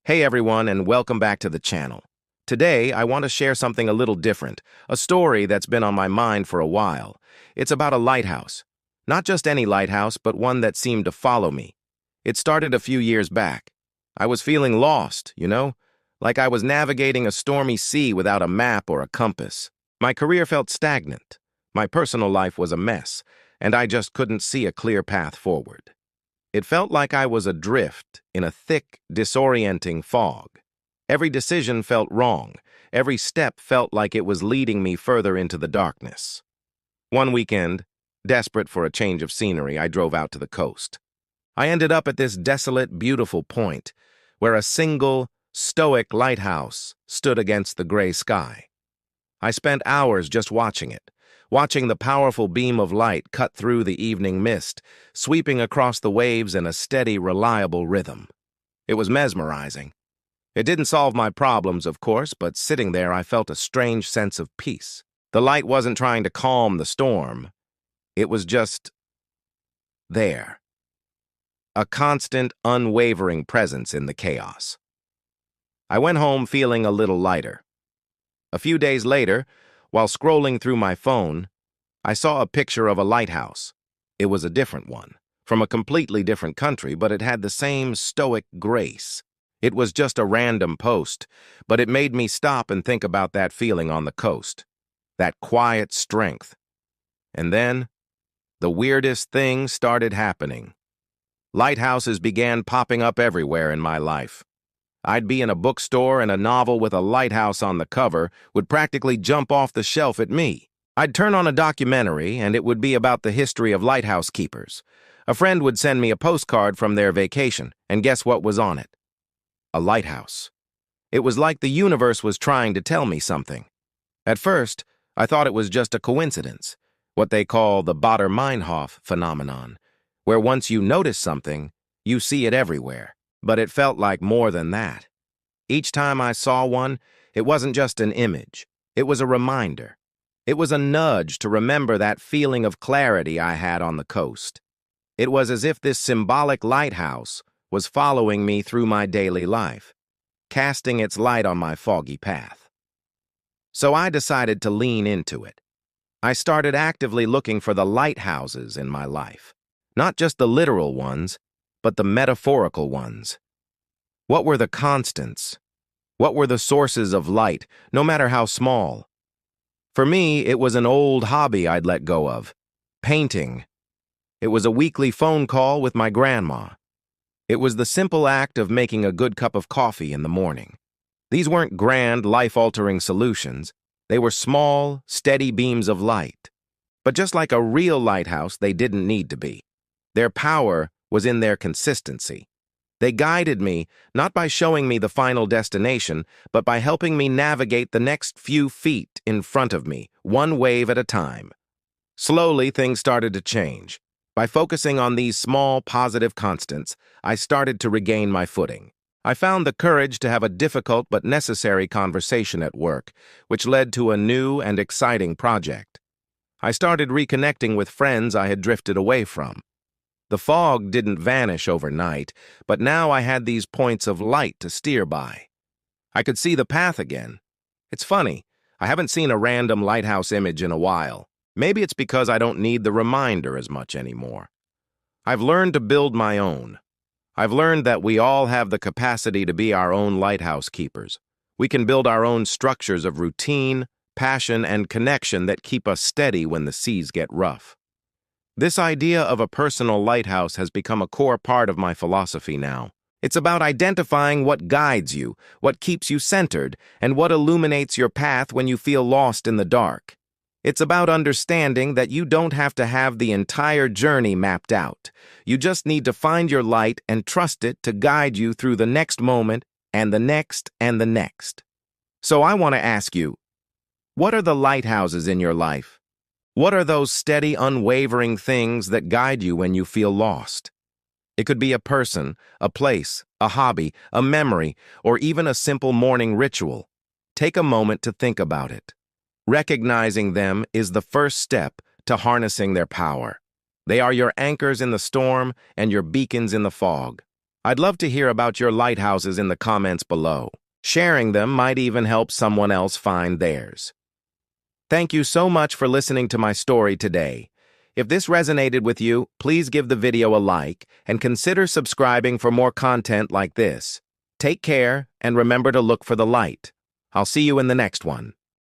Hey everyone, and welcome back to the channel. Today, I want to share something a little different, a story that's been on my mind for a while. It's about a lighthouse. Not just any lighthouse, but one that seemed to follow me. It started a few years back. I was feeling lost, like I was navigating a stormy sea without a map or a compass. My career felt stagnant. My personal life was a mess, and I just couldn't see a clear path forward. It felt like I was adrift in a thick, disorienting fog. Every decision felt wrong. Every step felt like it was leading me further into the darkness. One weekend, desperate for a change of scenery, I drove out to the coast. I ended up at this desolate, beautiful point where a single, stoic lighthouse stood against the gray sky. I spent hours just watching it, watching the powerful beam of light cut through the evening mist, sweeping across the waves in a steady, reliable rhythm. It was mesmerizing. It didn't solve my problems, of course, but sitting there I felt a strange sense of peace. The light wasn't trying to calm the storm. It was just there. A constant, unwavering presence in the chaos. I went home feeling a little lighter. A few days later, while scrolling through my phone, I saw a picture of a lighthouse. It was a different one, from a completely different country, but it had the same stoic grace. It was just a random post, but it made me stop and think about that feeling on the coast, that quiet strength. And then, the weirdest thing started happening. Lighthouses began popping up everywhere in my life. I'd be in a bookstore and a novel with a lighthouse on the cover would practically jump off the shelf at me. I'd turn on a documentary and it would be about the history of lighthouse keepers. A friend would send me a postcard from their vacation, and guess what was on it? A lighthouse. It was like the universe was trying to tell me something. At first, I thought it was just a coincidence, what they call the Baader-Meinhof phenomenon, where once you notice something, you see it everywhere. But it felt like more than that. Each time I saw one, it wasn't just an image. It was a reminder. It was a nudge to remember that feeling of clarity I had on the coast. It was as if this symbolic lighthouse was following me through my daily life, casting its light on my foggy path. So I decided to lean into it. I started actively looking for the lighthouses in my life. Not just the literal ones, but the metaphorical ones. What were the constants? What were the sources of light, no matter how small? For me, it was an old hobby I'd let go of, painting. It was a weekly phone call with my grandma. It was the simple act of making a good cup of coffee in the morning. These weren't grand, life-altering solutions. They were small, steady beams of light. But just like a real lighthouse, they didn't need to be. Their power was in their consistency. They guided me, not by showing me the final destination, but by helping me navigate the next few feet in front of me, one wave at a time. Slowly, things started to change. By focusing on these small, positive constants, I started to regain my footing. I found the courage to have a difficult but necessary conversation at work, which led to a new and exciting project. I started reconnecting with friends I had drifted away from. The fog didn't vanish overnight, but now I had these points of light to steer by. I could see the path again. It's funny, I haven't seen a random lighthouse image in a while. Maybe it's because I don't need the reminder as much anymore. I've learned to build my own. I've learned that we all have the capacity to be our own lighthouse keepers. We can build our own structures of routine, passion, and connection that keep us steady when the seas get rough. This idea of a personal lighthouse has become a core part of my philosophy now. It's about identifying what guides you, what keeps you centered, and what illuminates your path when you feel lost in the dark. It's about understanding that you don't have to have the entire journey mapped out. You just need to find your light and trust it to guide you through the next moment and the next and the next. So I want to ask you, what are the lighthouses in your life? What are those steady, unwavering things that guide you when you feel lost? It could be a person, a place, a hobby, a memory, or even a simple morning ritual. Take a moment to think about it. Recognizing them is the first step to harnessing their power. They are your anchors in the storm and your beacons in the fog. I'd love to hear about your lighthouses in the comments below. Sharing them might even help someone else find theirs. Thank you so much for listening to my story today. If this resonated with you, please give the video a like and consider subscribing for more content like this. Take care and remember to look for the light. I'll see you in the next one.